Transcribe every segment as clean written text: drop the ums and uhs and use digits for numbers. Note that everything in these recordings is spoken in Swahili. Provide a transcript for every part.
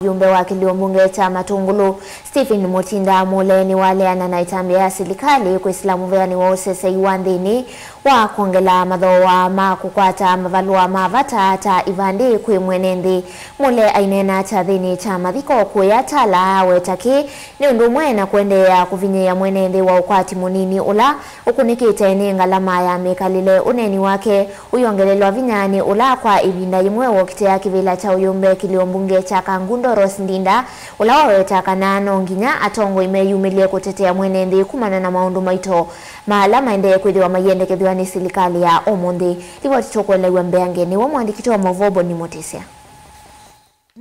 Mjumbe wa KILIOMBUNGE cha MATUNGULU Stephen MUTINDA MULE NIWALEANA na ITAMBYA SILIKALI KWISILA MUVIANI wa USESEEI Ivandi wa KONGELA MATHOOA ma KUKWATA MAVALUA ma VATA ta Ivandi kwi MWENENTHI MULE ainena cha NTHINI cha mathiko kuyatala wetaki ni undu mwena kuendelea kuvinyia MWENENTHI wa ukwati munini ula ukunikite ni ngalama ya mikalile uneni wake uyongelelwa vinyani ula kwa ibinda imwe wokitea kivila cha uyumbe KILIOMBUNGE cha kangundo Ndinda ulawaweta kanano nginya atongo imeyumilie kutetea MWENENTHI kumana na maundu maito mahala maende kwithiwa mayendekethwa ni silikali ya omunthi riboti tukwelewa mbeangeni wa mwandikiti wa Mavobo ni Motisia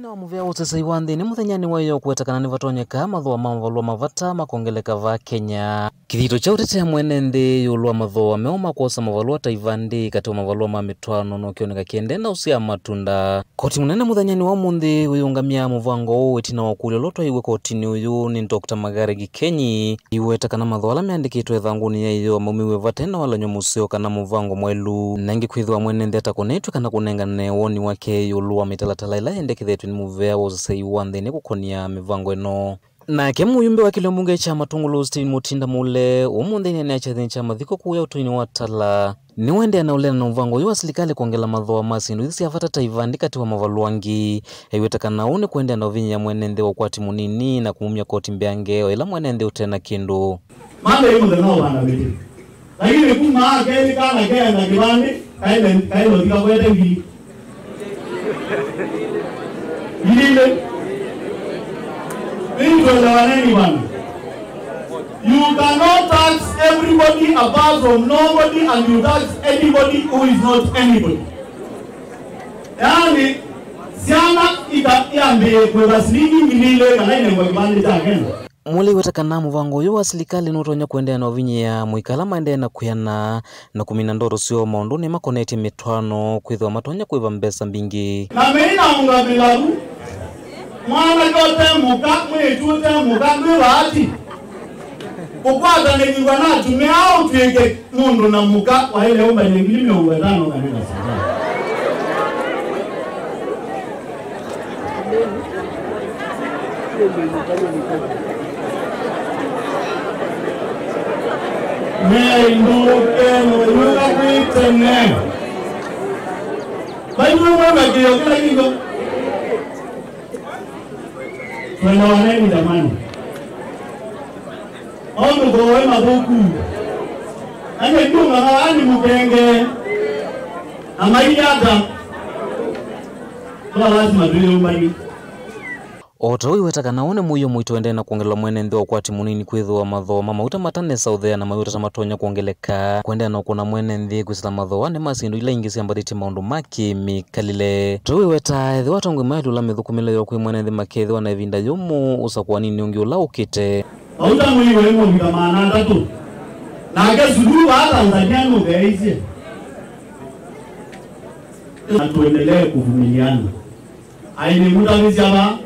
na muvia USESEEI Ivandi ni muthenyani wayo kwetakana ni vatonyeka mathooa ma MAVALUA ma VATA makongeleka va Kenya. Kithito cha utetea MWENENTHI yulwa mathooa meoma kuosa MAVALUA ta Ivandi kati wa MAVALUA ma mitwano no kioneka kiende na usia matunda. Koti munene muthenyani wa munthi uyungamia muvango wetina wa kulio loto iwe kotini uyu ni Dr. Magare Gikenyi iwetakana mathooa la meandikitwe thanguni ya iyo maumiwe VATA na wala nyomusio kana muvango mwelu nangi kwithwa MWENENTHI atakonetwe kana kunengane woni wake yulwa mitalatala ila yendekithetwe ni muvea wa USESEEI Ivandi ni kukonia mivango eno. Na ke muyumbe wa KILIOMBUNGE cha MATUNGULU Stephen MUTINDA MULE umunthi ni achathini cha mathiko kuya utuini wa tala ni wende anaulena na mvango yu wa silikali kongela mathooa masindu isi ya VATA ta Ivandi kati wa mavaluangi iwetakana uni kuende na uvinya MWENENTHI wa ukwati munini na kumumia koti mbeangeo ila MWENENTHI utena kindu manda yu mtheno wana biti lakini kuma keli kana kaya na Ivandi kailo tika kwete ngili You cannot tax everybody apart from nobody and you tax anybody who is not anybody. Yani, siana iambe kwa silingi milile kana ine kwa kibandi cha Kenya. Mule wetakana muvango yu wa silikali nutonya kuendea na uvinyi ya muikala maendea na kuyana na kumina ndoro sio maunduni makoneti mitwano kwithwa matonya kuiva mbesa mbingi. Na meina unga bilaru mwana kote muka mwechute muka mwati kukwata nekiwa na tume au tuweke mundu na muka wa ile umba nyingine uwezano kanena sana Mwenduke mwenuka kuitene Bayu mwana kiyo kila kingo Mwena waneni jamani Ondo kowe mabuku Ane dunga haani mukenge Amaiyata Kwa lazima tuyo umari Otoi wetakana one muyo muito ende na kuongelwa MWENENTHI wa ukwati munini kwithwa mathooa mauta matane sauthea na mayuta matonya kuongeleka kwendea na kuna MWENENTHI kwisila mathooa ni masindu ila ingi siambathite maundu maki mikalile toi weta ethi watongwe mailu la mithukumile yo kwi MWENENTHI makethwa na ivinda yumu usakwa nini ungi ula ukite auta mwiwe mwika maana ndatu na kesulu wa Tanzania no geisi na tuendelee kuvumiliana aini mutavisiaba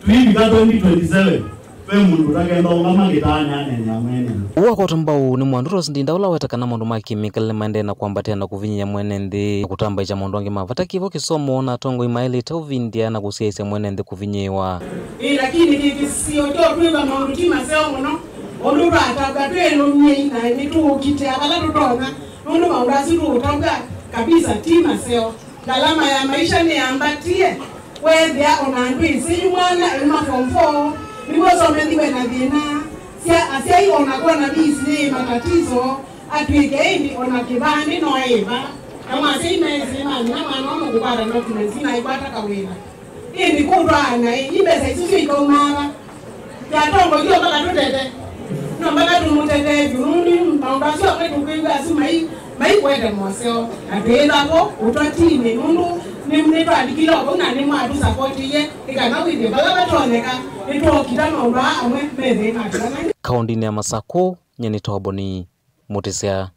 tuibi ka 2027 pe mundu takenda ungama litanya nenya MWENENTHI uwa kwa tambau ni mwanduro sindinda ula wetakana maundu maki mikale maende na kuambatia na kuvinyia MWENENTHI kutamba icha maundu wangi mavata kivo kisomo na tongo imaili tauvindia na kusiaise MWENENTHI kuvinyiwa lakini kikisio to tuiba maundu tima seo muno ondu bata twelo nyina ni tu kite abala tutonga ondu maundu asitu utonga kabisa tima seo galama ya maisha ni ambatie wethia onandu isi mwana elma form 4 niwoso mendiwe na thina asiai onakuwa na bisi matatizo atwikeindi ona kibandi no eva kama simezi manya mwana omo kubara no tunezina ibata kawena indi kudwana ibesa isusu ikomara yatongo yo baka tutete no baka tumutete junundi maundasio kwetu kwinga mai kwende moseo atwela ko utotini nundu ni mneto adikilo bona ni madu support ye ikana winde baka batoneka ito kitano ba amwe meze na Kaundini ya Masako nyeni Toboni Motisia.